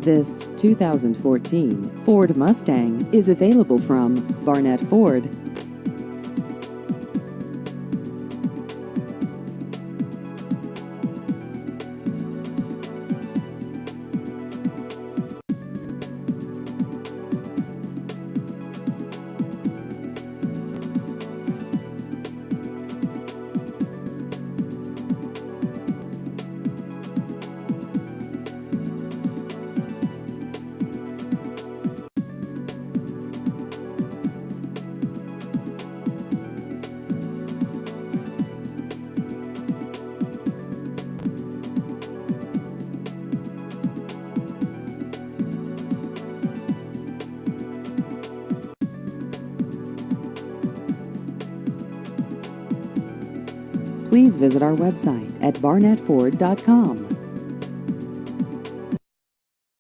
This 2014 Ford Mustang is available from Barnett Ford. Please visit our website at barnettford.com.